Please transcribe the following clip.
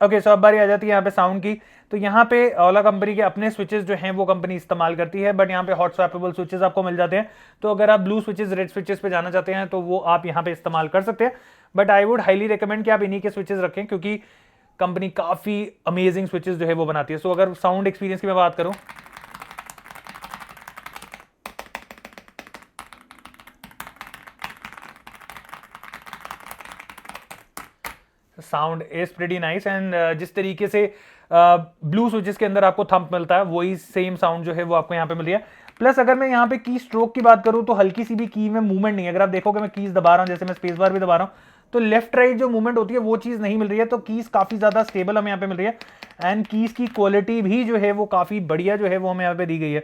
Okay, सो अब बारी आ जाती है यहाँ पे साउंड की। तो यहाँ पे ओला कंपनी के अपने स्विचेस जो हैं वो कंपनी इस्तेमाल करती है, बट यहाँ पे हॉट स्वैपेबल स्विचेस आपको मिल जाते हैं। तो अगर आप ब्लू स्विचेस रेड स्विचेस पे जाना चाहते हैं तो वो आप यहाँ पे इस्तेमाल कर सकते हैं, but I would highly recommend कि आप इन्हीं के स्विचेस रखें, क्योंकि कंपनी काफी अमेजिंग स्विचेस जो है वो बनाती है। सो अगर साउंड एक्सपीरियंस की मैं बात करूं, sound is pretty nice and जिस तरीके से ब्लू स्विचेस के अंदर आपको थंप मिलता है वही सेम साउंड जो है वो आपको यहाँ पे मिल रही है। प्लस अगर मैं यहाँ पे की स्ट्रोक की बात करूं तो हल्की सी भी की में मूवमेंट नहीं है। अगर आप देखोगे मैं कीज दबा रहा हूं, जैसे मैं स्पेस बार भी दबा रहा हूं, तो लेफ्ट राइट जो मूवमेंट होती है वो चीज नहीं मिल रही है। तो कीज काफी ज्यादा स्टेबल हमें यहाँ पे मिल रही है एंड कीज की क्वालिटी भी जो है वो काफी बढ़िया जो है वो हमें यहाँ पे दी गई है।